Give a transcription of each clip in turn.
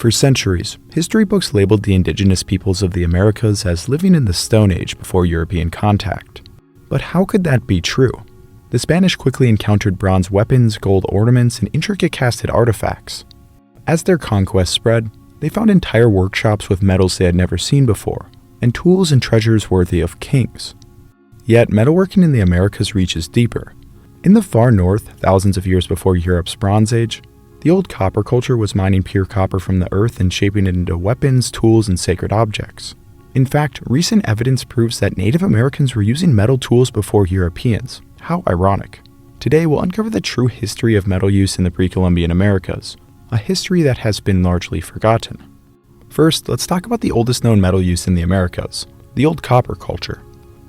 For centuries, history books labeled the indigenous peoples of the Americas as living in the Stone Age before European contact. But how could that be true? The Spanish quickly encountered bronze weapons, gold ornaments, and intricate casted artifacts. As their conquest spread, they found entire workshops with metals they had never seen before, and tools and treasures worthy of kings. Yet, metalworking in the Americas reaches deeper. In the far north, thousands of years before Europe's Bronze Age, the old copper culture was mining pure copper from the earth and shaping it into weapons, tools, and sacred objects. In fact, recent evidence proves that Native Americans were using metal tools before Europeans. How ironic. Today, we'll uncover the true history of metal use in the pre-Columbian Americas, a history that has been largely forgotten. First, let's talk about the oldest known metal use in the Americas, the old copper culture.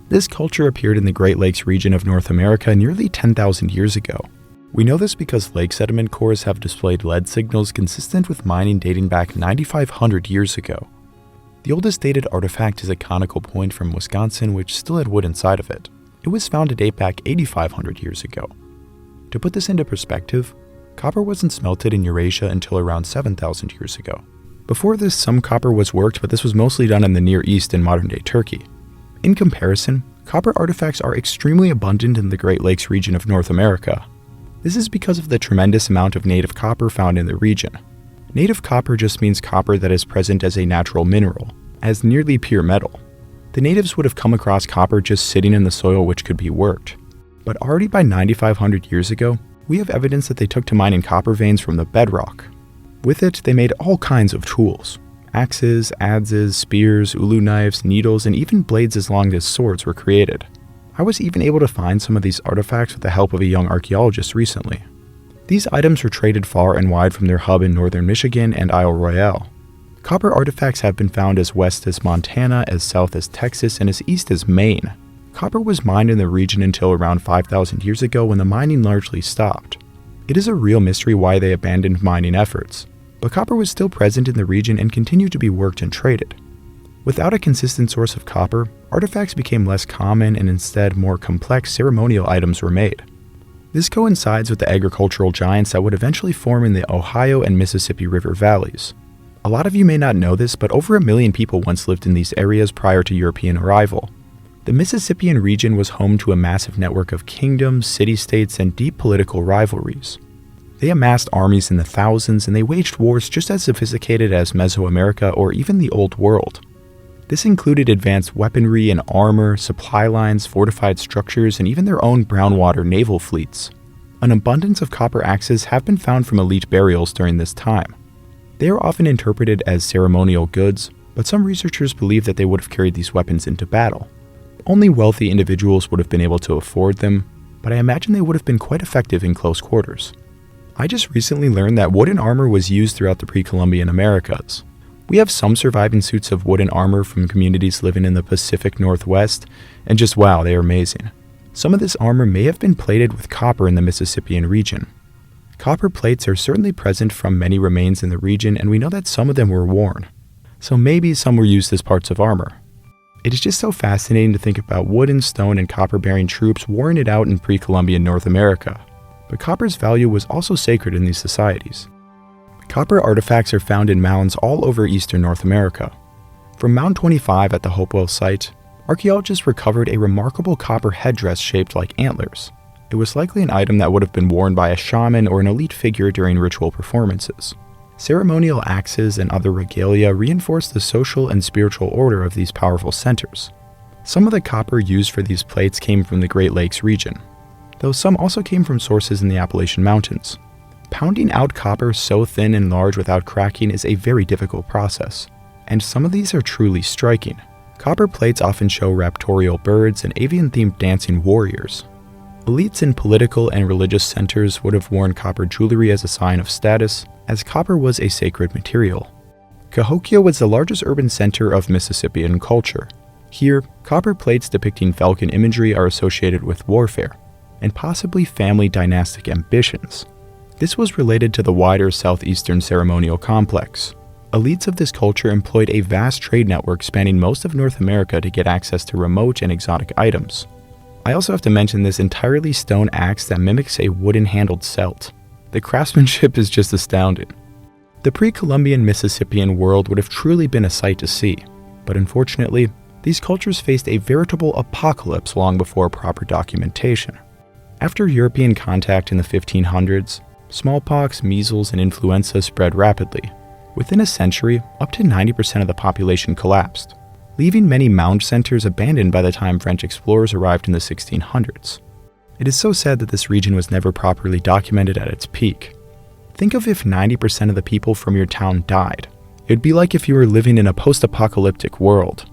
This culture appeared in the Great Lakes region of North America nearly 10,000 years ago. We know this because lake sediment cores have displayed lead signals consistent with mining dating back 9,500 years ago. The oldest dated artifact is a conical point from Wisconsin which still had wood inside of it. It was found to date back 8,500 years ago. To put this into perspective, copper wasn't smelted in Eurasia until around 7,000 years ago. Before this, some copper was worked, but this was mostly done in the Near East and modern-day Turkey. In comparison, copper artifacts are extremely abundant in the Great Lakes region of North America. This is because of the tremendous amount of native copper found in the region. Native copper just means copper that is present as a natural mineral, as nearly pure metal. The natives would have come across copper just sitting in the soil which could be worked. But already by 9,500 years ago, we have evidence that they took to mining copper veins from the bedrock. With it, they made all kinds of tools. Axes, adzes, spears, ulu knives, needles, and even blades as long as swords were created. I was even able to find some of these artifacts with the help of a young archaeologist recently. These items were traded far and wide from their hub in northern Michigan and Isle Royale. Copper artifacts have been found as west as Montana, as south as Texas, and as east as Maine. Copper was mined in the region until around 5,000 years ago when the mining largely stopped. It is a real mystery why they abandoned mining efforts, but copper was still present in the region and continued to be worked and traded. Without a consistent source of copper, artifacts became less common and instead more complex ceremonial items were made. This coincides with the agricultural giants that would eventually form in the Ohio and Mississippi River valleys. A lot of you may not know this, but over 1 million people once lived in these areas prior to European arrival. The Mississippian region was home to a massive network of kingdoms, city-states, and deep political rivalries. They amassed armies in the thousands, and they waged wars just as sophisticated as Mesoamerica or even the Old World. This included advanced weaponry and armor, supply lines, fortified structures, and even their own brownwater naval fleets. An abundance of copper axes have been found from elite burials during this time. They are often interpreted as ceremonial goods, but some researchers believe that they would have carried these weapons into battle. Only wealthy individuals would have been able to afford them, but I imagine they would have been quite effective in close quarters. I just recently learned that wooden armor was used throughout the pre-Columbian Americas. We have some surviving suits of wooden armor from communities living in the Pacific Northwest, and just wow, they are amazing. Some of this armor may have been plated with copper in the Mississippian region. Copper plates are certainly present from many remains in the region, and we know that some of them were worn. So maybe some were used as parts of armor. It is just so fascinating to think about wood and stone and copper-bearing troops warring it out in pre-Columbian North America. But copper's value was also sacred in these societies. Copper artifacts are found in mounds all over eastern North America. From Mound 25 at the Hopewell site, archaeologists recovered a remarkable copper headdress shaped like antlers. It was likely an item that would have been worn by a shaman or an elite figure during ritual performances. Ceremonial axes and other regalia reinforce the social and spiritual order of these powerful centers. Some of the copper used for these plates came from the Great Lakes region, though some also came from sources in the Appalachian Mountains. Pounding out copper so thin and large without cracking is a very difficult process, and some of these are truly striking. Copper plates often show raptorial birds and avian-themed dancing warriors. Elites in political and religious centers would have worn copper jewelry as a sign of status, as copper was a sacred material. Cahokia was the largest urban center of Mississippian culture. Here, copper plates depicting falcon imagery are associated with warfare, and possibly family dynastic ambitions. This was related to the wider southeastern ceremonial complex. Elites of this culture employed a vast trade network spanning most of North America to get access to remote and exotic items. I also have to mention this entirely stone axe that mimics a wooden-handled celt. The craftsmanship is just astounding. The pre-Columbian Mississippian world would have truly been a sight to see, but unfortunately, these cultures faced a veritable apocalypse long before proper documentation. After European contact in the 1500s, smallpox, measles, and influenza spread rapidly. Within a century, up to 90% of the population collapsed, leaving many mound centers abandoned by the time French explorers arrived in the 1600s. It is so sad that this region was never properly documented at its peak. Think of if 90% of the people from your town died. It would be like if you were living in a post-apocalyptic world.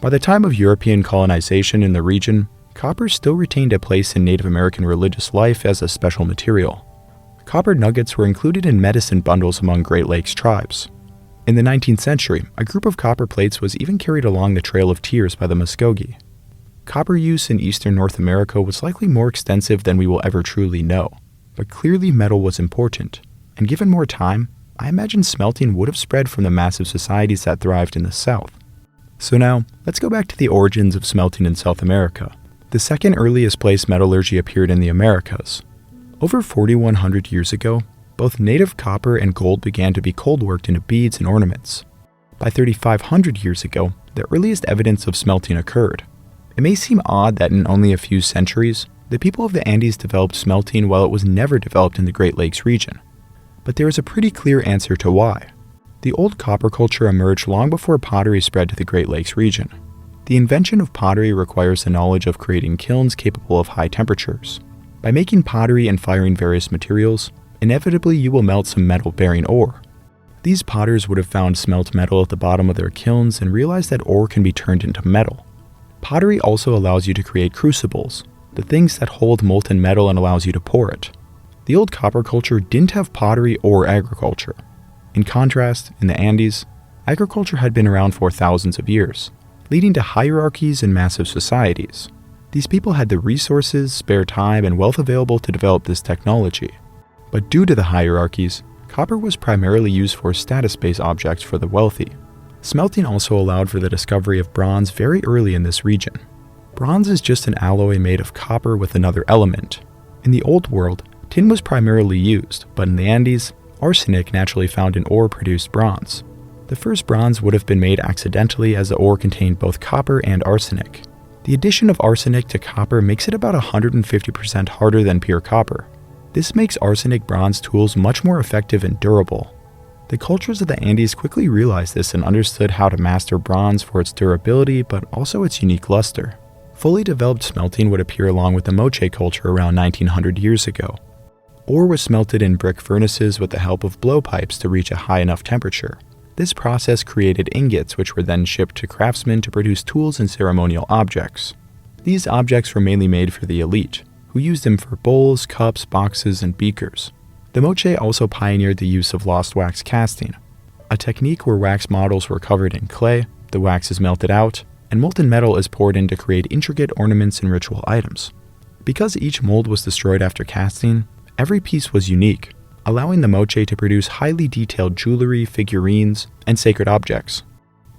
By the time of European colonization in the region, copper still retained a place in Native American religious life as a special material. Copper nuggets were included in medicine bundles among Great Lakes tribes. In the 19th century, a group of copper plates was even carried along the Trail of Tears by the Muskogee. Copper use in eastern North America was likely more extensive than we will ever truly know, but clearly metal was important, and given more time, I imagine smelting would have spread from the massive societies that thrived in the South. So now, let's go back to the origins of smelting in South America. The second earliest place metallurgy appeared in the Americas. Over 4,100 years ago, both native copper and gold began to be cold worked into beads and ornaments. By 3,500 years ago, the earliest evidence of smelting occurred. It may seem odd that in only a few centuries, the people of the Andes developed smelting while it was never developed in the Great Lakes region. But there is a pretty clear answer to why. The old copper culture emerged long before pottery spread to the Great Lakes region. The invention of pottery requires the knowledge of creating kilns capable of high temperatures. By making pottery and firing various materials, inevitably you will melt some metal-bearing ore. These potters would have found smelt metal at the bottom of their kilns and realized that ore can be turned into metal. Pottery also allows you to create crucibles, the things that hold molten metal and allows you to pour it. The old copper culture didn't have pottery or agriculture. In contrast, in the Andes, agriculture had been around for thousands of years, leading to hierarchies and massive societies. These people had the resources, spare time, and wealth available to develop this technology. But due to the hierarchies, copper was primarily used for status-based objects for the wealthy. Smelting also allowed for the discovery of bronze very early in this region. Bronze is just an alloy made of copper with another element. In the Old World, tin was primarily used, but in the Andes, arsenic naturally found in ore produced bronze. The first bronze would have been made accidentally as the ore contained both copper and arsenic. The addition of arsenic to copper makes it about 150% harder than pure copper. This makes arsenic bronze tools much more effective and durable. The cultures of the Andes quickly realized this and understood how to master bronze for its durability but also its unique luster. Fully developed smelting would appear along with the Moche culture around 1900 years ago. Ore was smelted in brick furnaces with the help of blowpipes to reach a high enough temperature. This process created ingots which were then shipped to craftsmen to produce tools and ceremonial objects. These objects were mainly made for the elite, who used them for bowls, cups, boxes, and beakers. The Moche also pioneered the use of lost wax casting, a technique where wax models were covered in clay, the wax is melted out, and molten metal is poured in to create intricate ornaments and ritual items. Because each mold was destroyed after casting, every piece was unique, allowing the Moche to produce highly detailed jewelry, figurines, and sacred objects.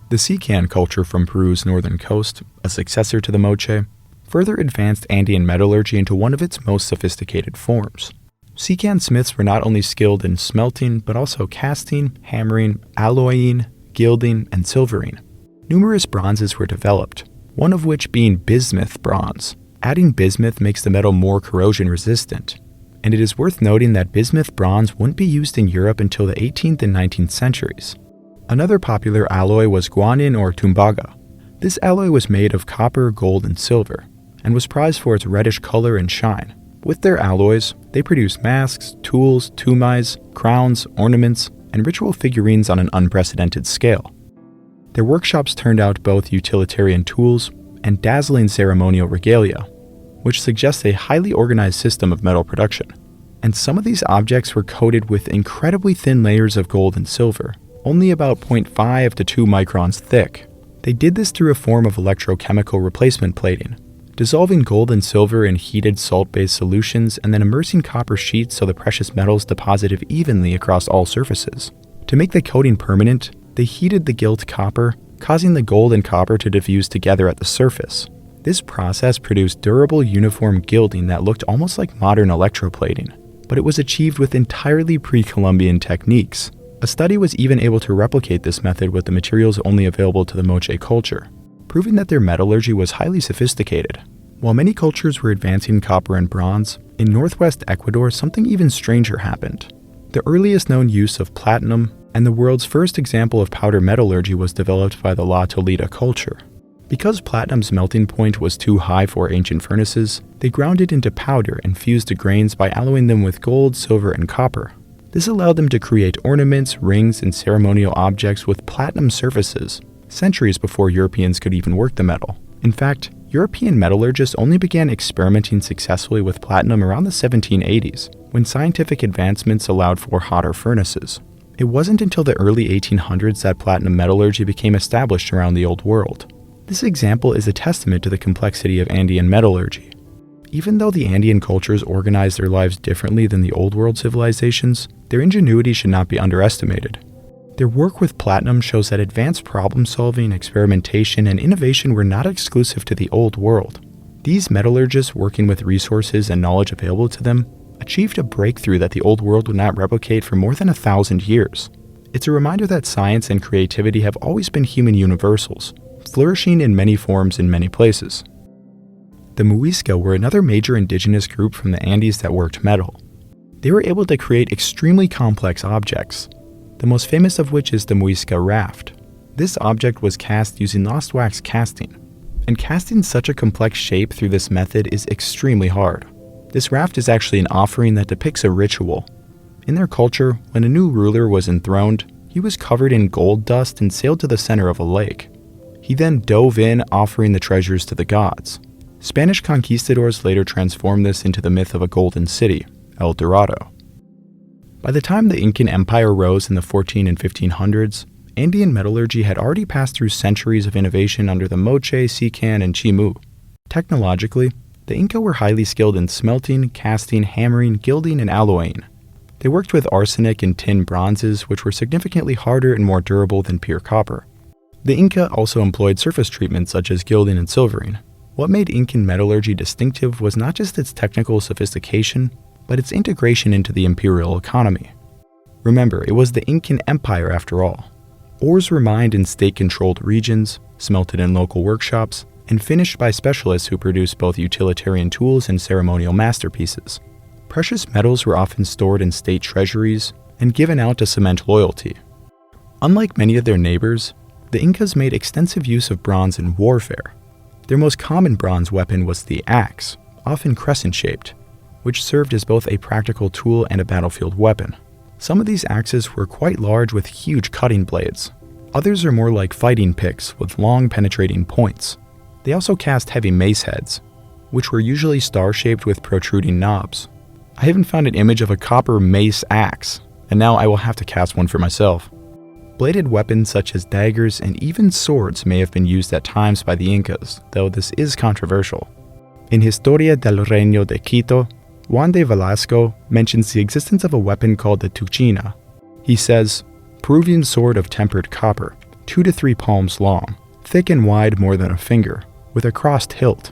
The Sican culture from Peru's northern coast, a successor to the Moche, further advanced Andean metallurgy into one of its most sophisticated forms. Sican smiths were not only skilled in smelting, but also casting, hammering, alloying, gilding, and silvering. Numerous bronzes were developed, one of which being bismuth bronze. Adding bismuth makes the metal more corrosion resistant, and it is worth noting that bismuth bronze wouldn't be used in Europe until the 18th and 19th centuries. Another popular alloy was guanin or tumbaga. This alloy was made of copper, gold, and silver, and was prized for its reddish color and shine. With their alloys, they produced masks, tools, tumais, crowns, ornaments, and ritual figurines on an unprecedented scale. Their workshops turned out both utilitarian tools and dazzling ceremonial regalia, which suggests a highly organized system of metal production. And some of these objects were coated with incredibly thin layers of gold and silver, only about 0.5 to 2 microns thick. They did this through a form of electrochemical replacement plating, dissolving gold and silver in heated salt-based solutions and then immersing copper sheets so the precious metals deposited evenly across all surfaces. To make the coating permanent, they heated the gilt copper, causing the gold and copper to diffuse together at the surface. This process produced durable, uniform gilding that looked almost like modern electroplating, but it was achieved with entirely pre-Columbian techniques. A study was even able to replicate this method with the materials only available to the Moche culture, proving that their metallurgy was highly sophisticated. While many cultures were advancing copper and bronze, in northwest Ecuador something even stranger happened. The earliest known use of platinum and the world's first example of powder metallurgy was developed by the La Tolida culture. Because platinum's melting point was too high for ancient furnaces, they ground it into powder and fused the grains by alloying them with gold, silver, and copper. This allowed them to create ornaments, rings, and ceremonial objects with platinum surfaces, centuries before Europeans could even work the metal. In fact, European metallurgists only began experimenting successfully with platinum around the 1780s, when scientific advancements allowed for hotter furnaces. It wasn't until the early 1800s that platinum metallurgy became established around the Old World. This example is a testament to the complexity of Andean metallurgy. Even though the Andean cultures organized their lives differently than the Old World civilizations, their ingenuity should not be underestimated. Their work with platinum shows that advanced problem-solving, experimentation, and innovation were not exclusive to the Old World. These metallurgists, working with resources and knowledge available to them, achieved a breakthrough that the Old World would not replicate for more than 1,000 years. It's a reminder that science and creativity have always been human universals, flourishing in many forms in many places. The Muisca were another major indigenous group from the Andes that worked metal. They were able to create extremely complex objects, the most famous of which is the Muisca raft. This object was cast using lost wax casting, and casting such a complex shape through this method is extremely hard. This raft is actually an offering that depicts a ritual. In their culture, when a new ruler was enthroned, he was covered in gold dust and sailed to the center of a lake. He then dove in, offering the treasures to the gods. Spanish conquistadors later transformed this into the myth of a golden city, El Dorado. By the time the Incan Empire rose in the 14 and 1500s, Andean metallurgy had already passed through centuries of innovation under the Moche, Sican, and Chimu. Technologically, the Inca were highly skilled in smelting, casting, hammering, gilding, and alloying. They worked with arsenic and tin bronzes, which were significantly harder and more durable than pure copper. The Inca also employed surface treatments such as gilding and silvering. What made Incan metallurgy distinctive was not just its technical sophistication, but its integration into the imperial economy. Remember, it was the Incan Empire after all. Ores were mined in state-controlled regions, smelted in local workshops, and finished by specialists who produced both utilitarian tools and ceremonial masterpieces. Precious metals were often stored in state treasuries and given out to cement loyalty. Unlike many of their neighbors, the Incas made extensive use of bronze in warfare. Their most common bronze weapon was the axe, often crescent-shaped, which served as both a practical tool and a battlefield weapon. Some of these axes were quite large with huge cutting blades. Others are more like fighting picks with long penetrating points. They also cast heavy mace heads, which were usually star-shaped with protruding knobs. I even found an image of a copper mace axe, and now I will have to cast one for myself. Bladed weapons such as daggers and even swords may have been used at times by the Incas, though this is controversial. In Historia del Reino de Quito, Juan de Velasco mentions the existence of a weapon called the tuchina. He says, "Peruvian sword of tempered copper, 2 to 3 palms long, thick and wide more than a finger, with a crossed hilt."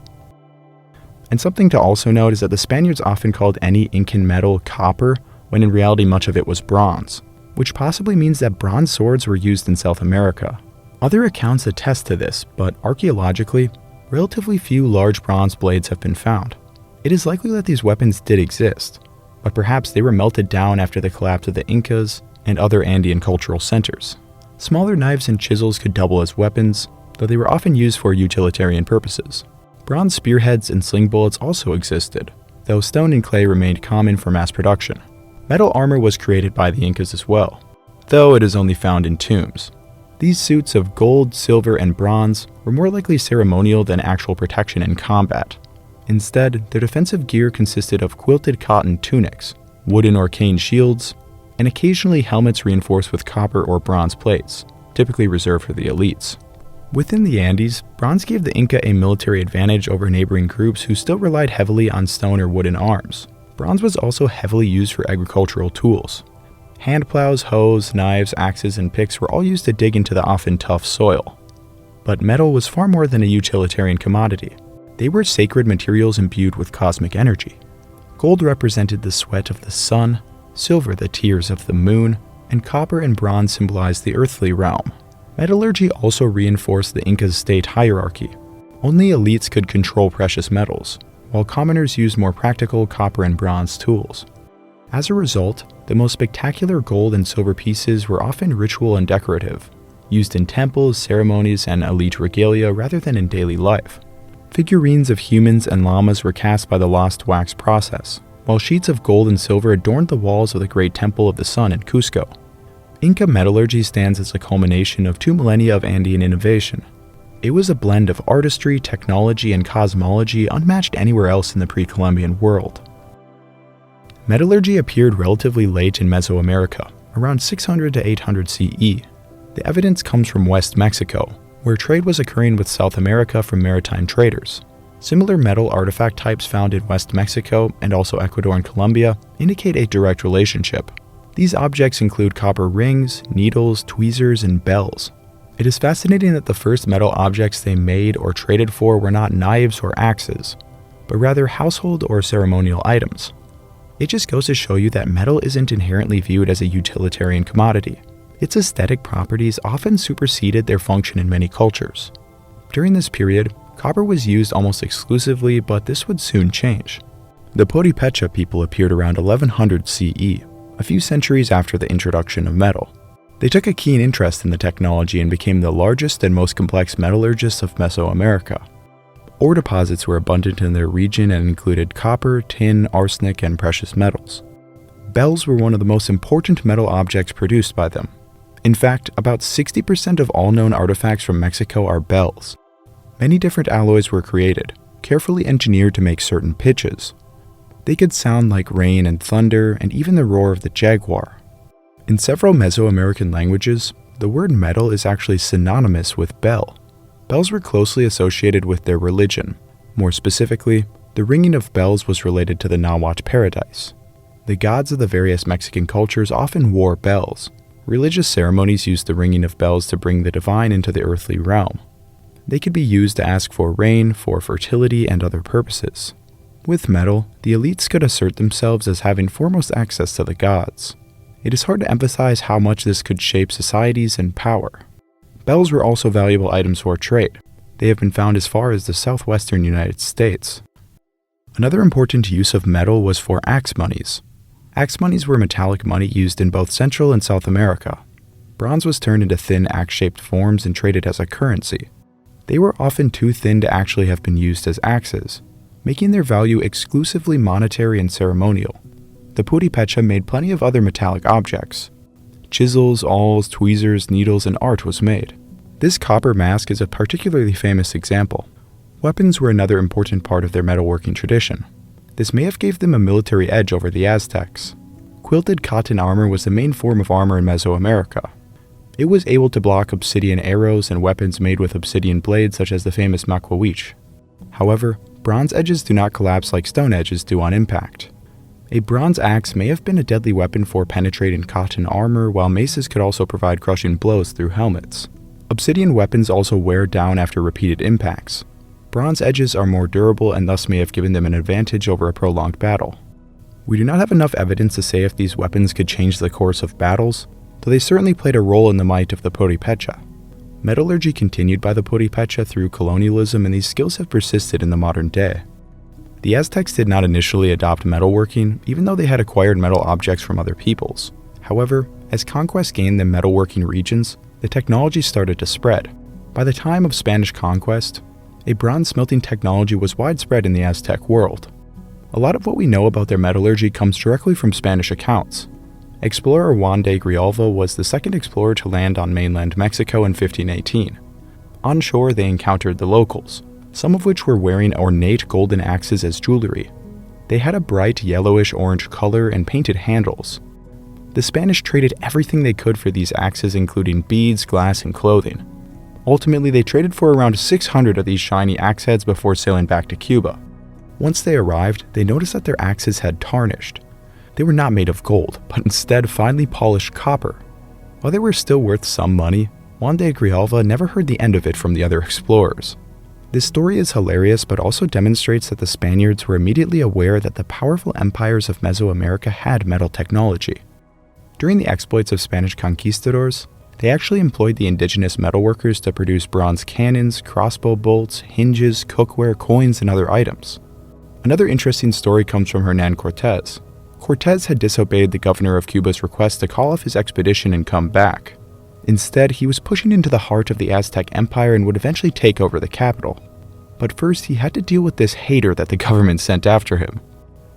And something to also note is that the Spaniards often called any Incan metal copper, when in reality much of it was bronze, which possibly means that bronze swords were used in South America. Other accounts attest to this, but archaeologically, relatively few large bronze blades have been found. It is likely that these weapons did exist, but perhaps they were melted down after the collapse of the Incas and other Andean cultural centers. Smaller knives and chisels could double as weapons, though they were often used for utilitarian purposes. Bronze spearheads and sling bullets also existed, though stone and clay remained common for mass production. Metal armor was created by the Incas as well, though it is only found in tombs. These suits of gold, silver, and bronze were more likely ceremonial than actual protection in combat. Instead, their defensive gear consisted of quilted cotton tunics, wooden or cane shields, and occasionally helmets reinforced with copper or bronze plates, typically reserved for the elites. Within the Andes, bronze gave the Inca a military advantage over neighboring groups who still relied heavily on stone or wooden arms. Bronze was also heavily used for agricultural tools. Hand plows, hoes, knives, axes, and picks were all used to dig into the often tough soil. But metal was far more than a utilitarian commodity. They were sacred materials imbued with cosmic energy. Gold represented the sweat of the sun, silver the tears of the moon, and copper and bronze symbolized the earthly realm. Metallurgy also reinforced the Inca's state hierarchy. Only elites could control precious metals, while commoners used more practical copper and bronze tools. As a result, the most spectacular gold and silver pieces were often ritual and decorative, used in temples, ceremonies, and elite regalia rather than in daily life. Figurines of humans and llamas were cast by the lost wax process, while sheets of gold and silver adorned the walls of the Great Temple of the Sun in Cusco. Inca metallurgy stands as a culmination of 2 millennia of Andean innovation. It was a blend of artistry, technology, and cosmology unmatched anywhere else in the pre-Columbian world. Metallurgy appeared relatively late in Mesoamerica, around 600 to 800 CE. The evidence comes from West Mexico, where trade was occurring with South America from maritime traders. Similar metal artifact types found in West Mexico and also Ecuador and Colombia indicate a direct relationship. These objects include copper rings, needles, tweezers, and bells. It is fascinating that the first metal objects they made or traded for were not knives or axes, but rather household or ceremonial items. It just goes to show you that metal isn't inherently viewed as a utilitarian commodity. Its aesthetic properties often superseded their function in many cultures. During this period, copper was used almost exclusively, but this would soon change. The Purépecha people appeared around 1100 CE, a few centuries after the introduction of metal. They took a keen interest in the technology and became the largest and most complex metallurgists of Mesoamerica. Ore deposits were abundant in their region and included copper, tin, arsenic, and precious metals. Bells were one of the most important metal objects produced by them. In fact, about 60% of all known artifacts from Mexico are bells. Many different alloys were created, carefully engineered to make certain pitches. They could sound like rain and thunder and even the roar of the jaguar. In several Mesoamerican languages, the word metal is actually synonymous with bell. Bells were closely associated with their religion. More specifically, the ringing of bells was related to the Nahuatl paradise. The gods of the various Mexican cultures often wore bells. Religious ceremonies used the ringing of bells to bring the divine into the earthly realm. They could be used to ask for rain, for fertility, and other purposes. With metal, the elites could assert themselves as having foremost access to the gods. It is hard to emphasize how much this could shape societies and power. Bells were also valuable items for trade. They have been found as far as the southwestern United States. Another important use of metal was for axe monies. Axe monies were metallic money used in both Central and South America. Bronze was turned into thin axe-shaped forms and traded as a currency. They were often too thin to actually have been used as axes, making their value exclusively monetary and ceremonial. The Purépecha made plenty of other metallic objects. Chisels, awls, tweezers, needles, and art was made. This copper mask is a particularly famous example. Weapons were another important part of their metalworking tradition. This may have gave them a military edge over the Aztecs. Quilted cotton armor was the main form of armor in Mesoamerica. It was able to block obsidian arrows and weapons made with obsidian blades such as the famous maquawitch. However, bronze edges do not collapse like stone edges do on impact. A bronze axe may have been a deadly weapon for penetrating cotton armor, while maces could also provide crushing blows through helmets. Obsidian weapons also wear down after repeated impacts. Bronze edges are more durable and thus may have given them an advantage over a prolonged battle. We do not have enough evidence to say if these weapons could change the course of battles, though they certainly played a role in the might of the Purépecha. Metallurgy continued by the Purépecha through colonialism, and these skills have persisted in the modern day. The Aztecs did not initially adopt metalworking, even though they had acquired metal objects from other peoples. However, as conquest gained them metalworking regions, the technology started to spread. By the time of Spanish conquest, a bronze smelting technology was widespread in the Aztec world. A lot of what we know about their metallurgy comes directly from Spanish accounts. Explorer Juan de Grijalva was the second explorer to land on mainland Mexico in 1518. On shore, they encountered the locals, some of which were wearing ornate golden axes as jewelry. They had a bright yellowish-orange color and painted handles. The Spanish traded everything they could for these axes, including beads, glass, and clothing. Ultimately, they traded for around 600 of these shiny axe heads before sailing back to Cuba. Once they arrived, they noticed that their axes had tarnished. They were not made of gold, but instead finely polished copper. While they were still worth some money, Juan de Grijalva never heard the end of it from the other explorers. This story is hilarious, but also demonstrates that the Spaniards were immediately aware that the powerful empires of Mesoamerica had metal technology. During the exploits of Spanish conquistadors, they actually employed the indigenous metalworkers to produce bronze cannons, crossbow bolts, hinges, cookware, coins, and other items. Another interesting story comes from Hernan Cortés. Cortés had disobeyed the governor of Cuba's request to call off his expedition and come back. Instead, he was pushing into the heart of the Aztec Empire and would eventually take over the capital. But first, he had to deal with this hater that the government sent after him.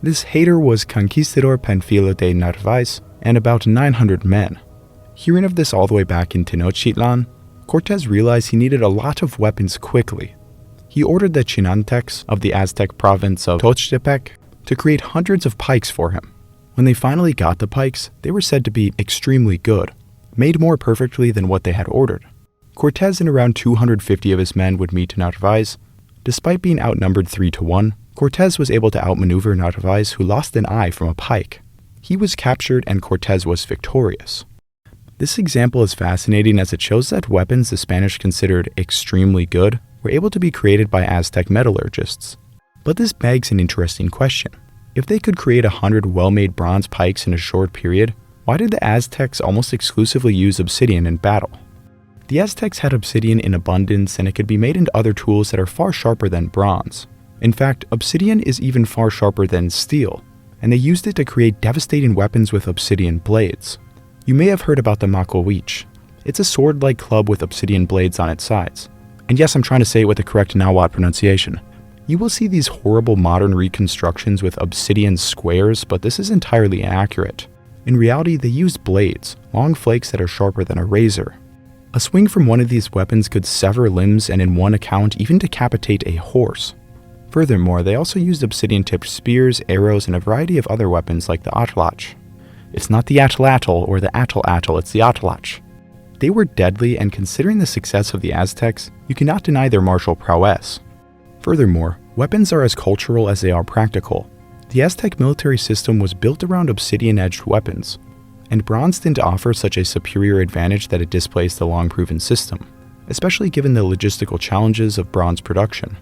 This hater was Conquistador Panfilo de Narvaez and about 900 men. Hearing of this all the way back in Tenochtitlan, Cortés realized he needed a lot of weapons quickly. He ordered the Chinantecs of the Aztec province of Tochtepec to create hundreds of pikes for him. When they finally got the pikes, they were said to be extremely good, made more perfectly than what they had ordered. Cortés and around 250 of his men would meet Narvaez. Despite being outnumbered 3-1, Cortés was able to outmaneuver Narvaez, who lost an eye from a pike. He was captured and Cortés was victorious. This example is fascinating as it shows that weapons the Spanish considered extremely good were able to be created by Aztec metallurgists. But this begs an interesting question. If they could create 100 well-made bronze pikes in a short period, why did the Aztecs almost exclusively use obsidian in battle? The Aztecs had obsidian in abundance, and it could be made into other tools that are far sharper than bronze. In fact, obsidian is even far sharper than steel, and they used it to create devastating weapons with obsidian blades. You may have heard about the macohuich. It's a sword-like club with obsidian blades on its sides. And yes, I'm trying to say it with the correct Nahuatl pronunciation. You will see these horrible modern reconstructions with obsidian squares, but this is entirely inaccurate. In reality, they used blades, long flakes that are sharper than a razor. A swing from one of these weapons could sever limbs and in one account even decapitate a horse. Furthermore, they also used obsidian-tipped spears, arrows, and a variety of other weapons like the atlach. It's not the atlatl or the atl-atl, it's the atlach. They were deadly, and considering the success of the Aztecs, you cannot deny their martial prowess. Furthermore, weapons are as cultural as they are practical. The Aztec military system was built around obsidian-edged weapons, and bronze didn't offer such a superior advantage that it displaced the long-proven system, especially given the logistical challenges of bronze production.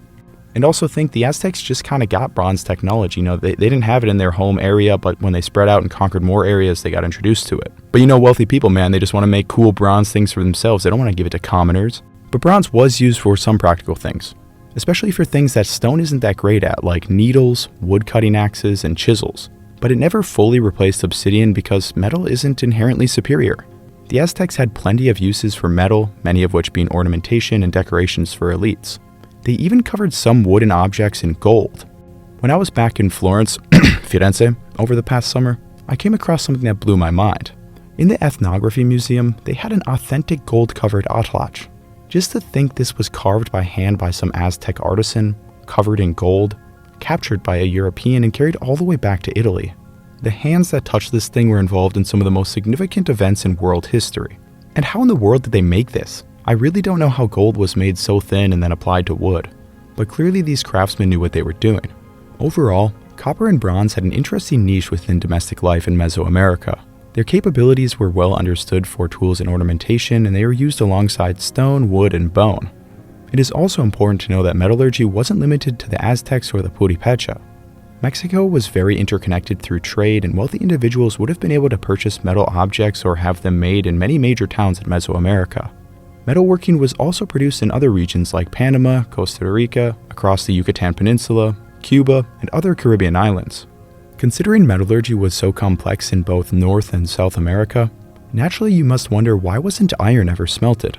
And also think the Aztecs just kind of got bronze technology. They didn't have it in their home area, but when they spread out and conquered more areas, they got introduced to it. But wealthy people, man, they just want to make cool bronze things for themselves. They don't want to give it to commoners. But bronze was used for some practical things, especially for things that stone isn't that great at, like needles, wood-cutting axes, and chisels. But it never fully replaced obsidian because metal isn't inherently superior. The Aztecs had plenty of uses for metal, many of which being ornamentation and decorations for elites. They even covered some wooden objects in gold. When I was back in Florence, Firenze, over the past summer, I came across something that blew my mind. In the Ethnography Museum, they had an authentic gold-covered atlach. Just to think this was carved by hand by some Aztec artisan, covered in gold, captured by a European and carried all the way back to Italy. The hands that touched this thing were involved in some of the most significant events in world history. And how in the world did they make this? I really don't know how gold was made so thin and then applied to wood, but clearly these craftsmen knew what they were doing. Overall, copper and bronze had an interesting niche within domestic life in Mesoamerica. Their capabilities were well understood for tools and ornamentation, and they were used alongside stone, wood, and bone. It is also important to know that metallurgy wasn't limited to the Aztecs or the Purépecha. Mexico was very interconnected through trade, and wealthy individuals would have been able to purchase metal objects or have them made in many major towns in Mesoamerica. Metalworking was also produced in other regions like Panama, Costa Rica, across the Yucatan Peninsula, Cuba, and other Caribbean islands. Considering metallurgy was so complex in both North and South America, naturally you must wonder why wasn't iron ever smelted?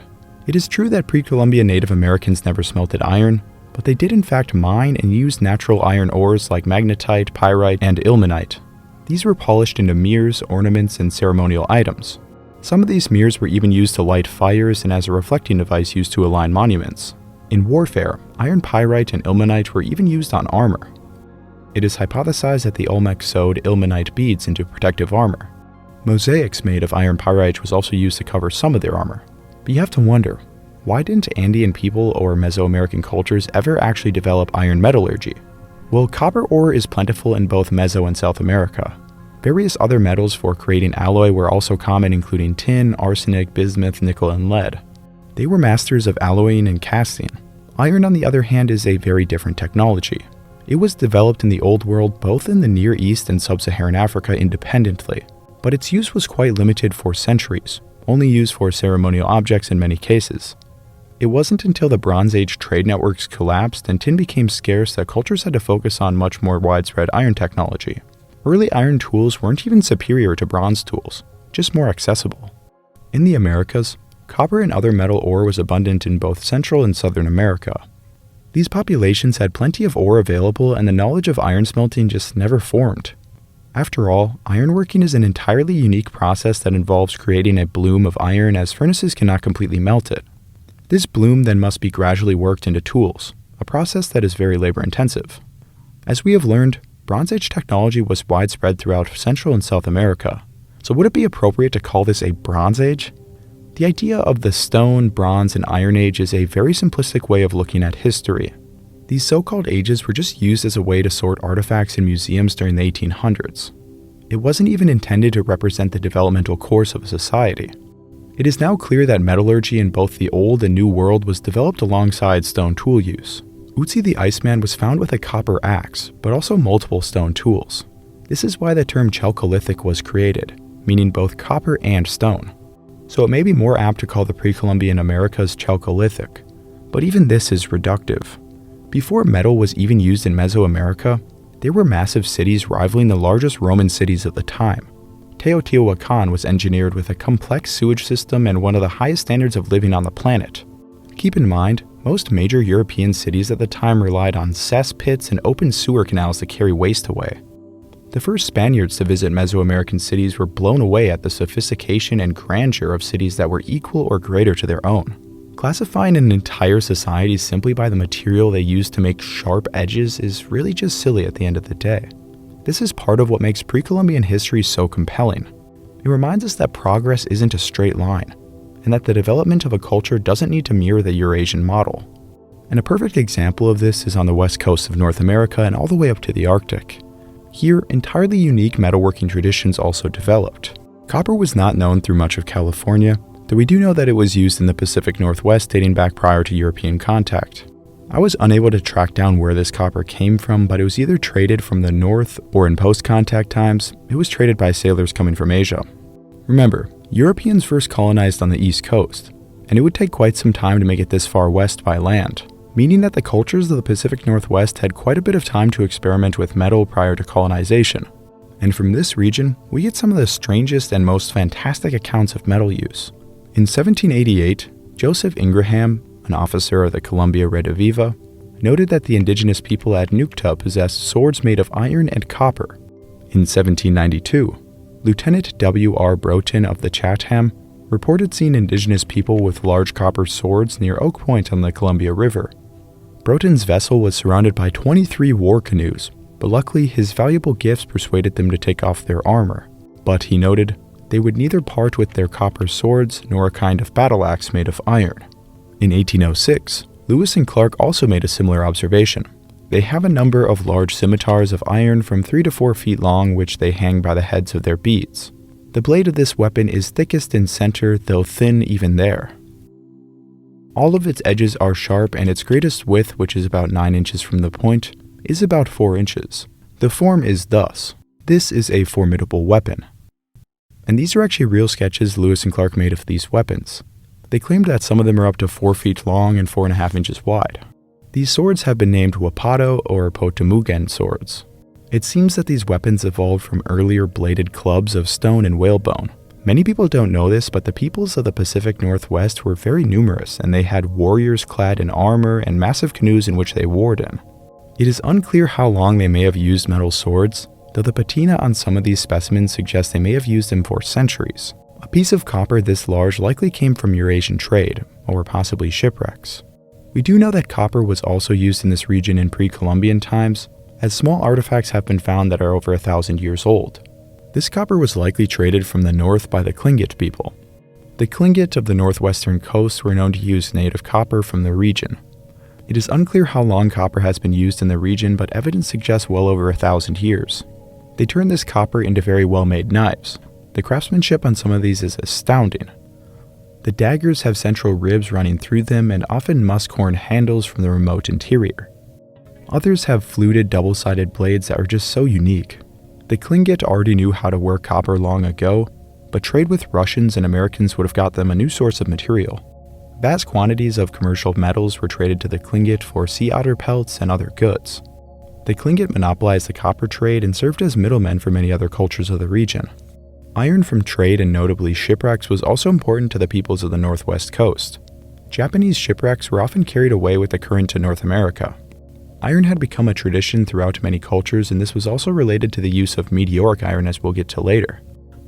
It is true that pre-Columbian Native Americans never smelted iron, but they did in fact mine and use natural iron ores like magnetite, pyrite, and ilmenite. These were polished into mirrors, ornaments, and ceremonial items. Some of these mirrors were even used to light fires and as a reflecting device used to align monuments. In warfare, iron pyrite and ilmenite were even used on armor. It is hypothesized that the Olmec sewed ilmenite beads into protective armor. Mosaics made of iron pyrite was also used to cover some of their armor. But you have to wonder, why didn't Andean people or Mesoamerican cultures ever actually develop iron metallurgy? Well, copper ore is plentiful in both Meso and South America. Various other metals for creating alloy were also common, including tin, arsenic, bismuth, nickel, and lead. They were masters of alloying and casting. Iron, on the other hand, is a very different technology. It was developed in the Old World both in the Near East and Sub-Saharan Africa independently. but its use was quite limited for centuries, only used for ceremonial objects in many cases. It wasn't until the Bronze Age trade networks collapsed and tin became scarce that cultures had to focus on much more widespread iron technology. Early iron tools weren't even superior to bronze tools, just more accessible. In the Americas, copper and other metal ore was abundant in both Central and Southern America. These populations had plenty of ore available, and the knowledge of iron smelting just never formed. After all, ironworking is an entirely unique process that involves creating a bloom of iron, as furnaces cannot completely melt it. This bloom then must be gradually worked into tools, a process that is very labor-intensive. As we have learned, Bronze Age technology was widespread throughout Central and South America. So would it be appropriate to call this a Bronze Age? The idea of the Stone, Bronze, and Iron Age is a very simplistic way of looking at history. These so-called ages were just used as a way to sort artifacts in museums during the 1800s. It wasn't even intended to represent the developmental course of a society. It is now clear that metallurgy in both the Old and New World was developed alongside stone tool use. Ötzi the Iceman was found with a copper axe, but also multiple stone tools. This is why the term Chalcolithic was created, meaning both copper and stone. So it may be more apt to call the pre-Columbian Americas Chalcolithic, but even this is reductive. Before metal was even used in Mesoamerica, there were massive cities rivaling the largest Roman cities of the time. Teotihuacan was engineered with a complex sewage system and one of the highest standards of living on the planet. Keep in mind, most major European cities at the time relied on cesspits and open sewer canals to carry waste away. The first Spaniards to visit Mesoamerican cities were blown away at the sophistication and grandeur of cities that were equal or greater to their own. Classifying an entire society simply by the material they used to make sharp edges is really just silly at the end of the day. This is part of what makes pre-Columbian history so compelling. It reminds us that progress isn't a straight line, and that the development of a culture doesn't need to mirror the Eurasian model. And a perfect example of this is on the west coast of North America and all the way up to the Arctic. Here, entirely unique metalworking traditions also developed. Copper was not known through much of California, though we do know that it was used in the Pacific Northwest dating back prior to European contact. I was unable to track down where this copper came from, but it was either traded from the north or in post-contact times, it was traded by sailors coming from Asia. Remember, Europeans first colonized on the East Coast, and it would take quite some time to make it this far west by land, meaning that the cultures of the Pacific Northwest had quite a bit of time to experiment with metal prior to colonization. And from this region, we get some of the strangest and most fantastic accounts of metal use. In 1788, Joseph Ingraham, an officer of the Columbia Rediviva, noted that the indigenous people at Nootka possessed swords made of iron and copper. In 1792, Lieutenant W.R. Broughton of the Chatham reported seeing indigenous people with large copper swords near Oak Point on the Columbia River. Broughton's vessel was surrounded by 23 war canoes, but luckily his valuable gifts persuaded them to take off their armor. But he noted, they would neither part with their copper swords nor a kind of battle axe made of iron. In 1806, Lewis and Clark also made a similar observation. They have a number of large scimitars of iron from 3 to 4 feet long which they hang by the heads of their beads. The blade of this weapon is thickest in center, though thin even there. All of its edges are sharp, and its greatest width, which is about 9 inches from the point, is about 4 inches. The form is thus. This is a formidable weapon. And these are actually real sketches Lewis and Clark made of these weapons. They claimed that some of them are up to 4 feet long and 4.5 inches wide. These swords have been named Wapato or Potamugen swords. It seems that these weapons evolved from earlier bladed clubs of stone and whalebone. Many people don't know this, but the peoples of the Pacific Northwest were very numerous, and they had warriors clad in armor and massive canoes in which they warred in. It is unclear how long they may have used metal swords, though the patina on some of these specimens suggests they may have used them for centuries. A piece of copper this large likely came from Eurasian trade, or possibly shipwrecks. We do know that copper was also used in this region in pre-Columbian times, as small artifacts have been found that are over 1,000 years old. This copper was likely traded from the north by the Tlingit people. The Tlingit of the northwestern coast were known to use native copper from the region. It is unclear how long copper has been used in the region, but evidence suggests well over 1,000 years. They turned this copper into very well-made knives. The craftsmanship on some of these is astounding. The daggers have central ribs running through them and often muskhorn handles from the remote interior. Others have fluted double-sided blades that are just so unique. The Tlingit already knew how to work copper long ago, but trade with Russians and Americans would have got them a new source of material. Vast quantities of commercial metals were traded to the Tlingit for sea otter pelts and other goods. The Tlingit monopolized the copper trade and served as middlemen for many other cultures of the region. Iron from trade and notably shipwrecks was also important to the peoples of the northwest coast. Japanese shipwrecks were often carried away with the current to North America. Iron had become a tradition throughout many cultures, and this was also related to the use of meteoric iron, as we'll get to later.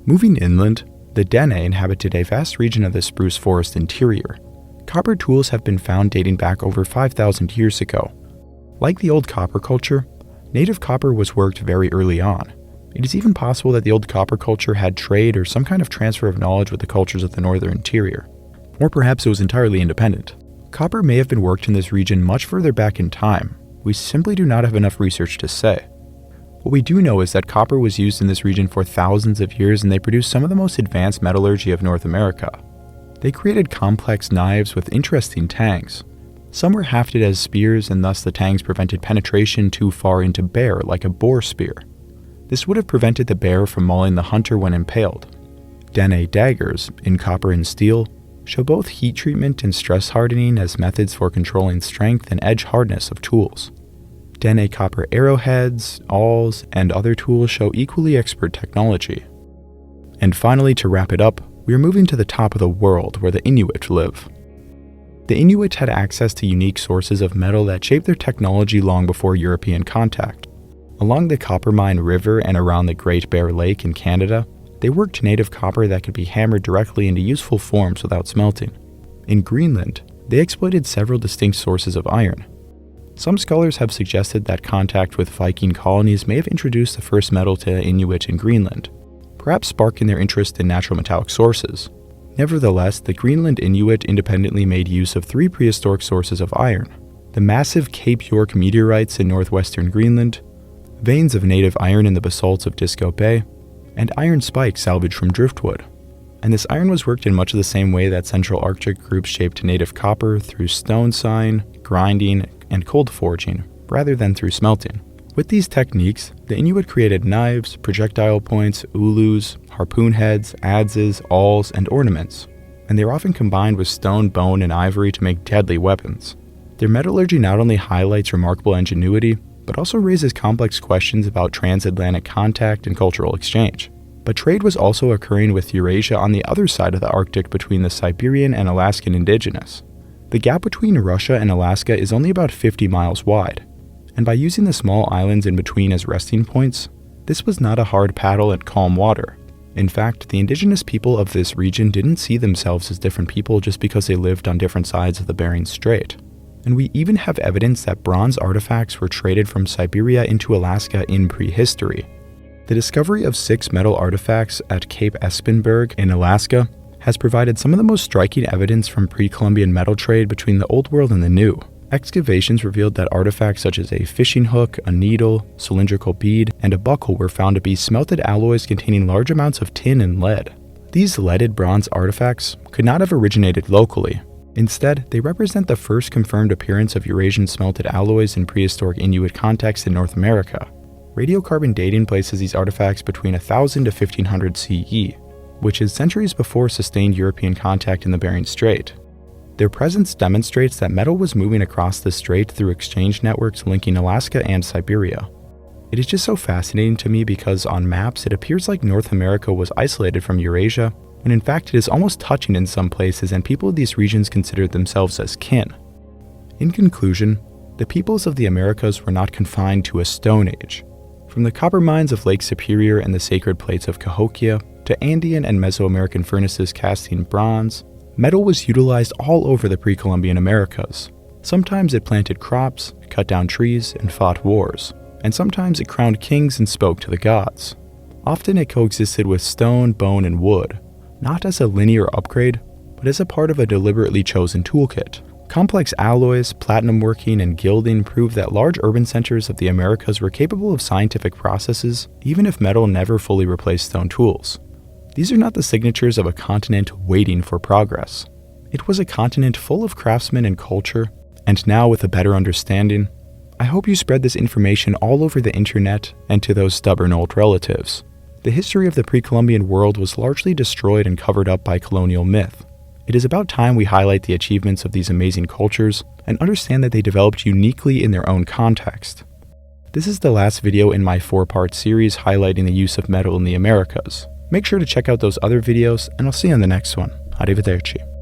Moving inland, the Dene inhabited a vast region of the spruce forest interior. Copper tools have been found dating back over 5,000 years ago. Like the old copper culture, native copper was worked very early on. It is even possible that the old copper culture had trade or some kind of transfer of knowledge with the cultures of the northern interior. Or perhaps it was entirely independent. Copper may have been worked in this region much further back in time. We simply do not have enough research to say. What we do know is that copper was used in this region for thousands of years, and they produced some of the most advanced metallurgy of North America. They created complex knives with interesting tangs. Some were hafted as spears, and thus the tangs prevented penetration too far into bear, like a boar spear. This would have prevented the bear from mauling the hunter when impaled. Dene daggers, in copper and steel, show both heat treatment and stress hardening as methods for controlling strength and edge hardness of tools. Dene copper arrowheads, awls, and other tools show equally expert technology. And finally, to wrap it up, we are moving to the top of the world where the Inuit live. The Inuit had access to unique sources of metal that shaped their technology long before European contact. Along the Coppermine River and around the Great Bear Lake in Canada, they worked native copper that could be hammered directly into useful forms without smelting. In Greenland, they exploited several distinct sources of iron. Some scholars have suggested that contact with Viking colonies may have introduced the first metal to Inuit in Greenland, perhaps sparking their interest in natural metallic sources. Nevertheless, the Greenland Inuit independently made use of three prehistoric sources of iron: the massive Cape York meteorites in northwestern Greenland, veins of native iron in the basalts of Disco Bay, and iron spikes salvaged from driftwood. And this iron was worked in much of the same way that Central Arctic groups shaped native copper, through stone sign, grinding, and cold forging, rather than through smelting. With these techniques, the Inuit created knives, projectile points, ulus, harpoon heads, adzes, awls, and ornaments, and they were often combined with stone, bone, and ivory to make deadly weapons. Their metallurgy not only highlights remarkable ingenuity, but also raises complex questions about transatlantic contact and cultural exchange. But trade was also occurring with Eurasia on the other side of the Arctic between the Siberian and Alaskan indigenous. The gap between Russia and Alaska is only about 50 miles wide, and by using the small islands in between as resting points, this was not a hard paddle at calm water. In fact, the indigenous people of this region didn't see themselves as different people just because they lived on different sides of the Bering Strait. And we even have evidence that bronze artifacts were traded from Siberia into Alaska in prehistory. The discovery of 6 metal artifacts at Cape Espenberg in Alaska has provided some of the most striking evidence from pre-Columbian metal trade between the Old World and the New. Excavations revealed that artifacts such as a fishing hook, a needle, cylindrical bead, and a buckle were found to be smelted alloys containing large amounts of tin and lead. These leaded bronze artifacts could not have originated locally. Instead, they represent the first confirmed appearance of Eurasian smelted alloys in prehistoric Inuit context in North America. Radiocarbon dating places these artifacts between 1000 to 1500 CE, which is centuries before sustained European contact in the Bering Strait. Their presence demonstrates that metal was moving across the strait through exchange networks linking Alaska and Siberia. It is just so fascinating to me because on maps it appears like North America was isolated from Eurasia, when in fact it is almost touching in some places, and people of these regions considered themselves as kin. In conclusion, the peoples of the Americas were not confined to a Stone Age. From the copper mines of Lake Superior and the sacred plates of Cahokia, to Andean and Mesoamerican furnaces casting bronze, metal was utilized all over the pre-Columbian Americas. Sometimes it planted crops, cut down trees, and fought wars, and sometimes it crowned kings and spoke to the gods. Often it coexisted with stone, bone, and wood, not as a linear upgrade, but as a part of a deliberately chosen toolkit. Complex alloys, platinum working, and gilding prove that large urban centers of the Americas were capable of scientific processes, even if metal never fully replaced stone tools. These are not the signatures of a continent waiting for progress. It was a continent full of craftsmen and culture, and now with a better understanding, I hope you spread this information all over the internet and to those stubborn old relatives. The history of the pre-Columbian world was largely destroyed and covered up by colonial myth. It is about time we highlight the achievements of these amazing cultures and understand that they developed uniquely in their own context. This is the last video in my 4-part series highlighting the use of metal in the Americas. Make sure to check out those other videos, and I'll see you on the next one. Arrivederci.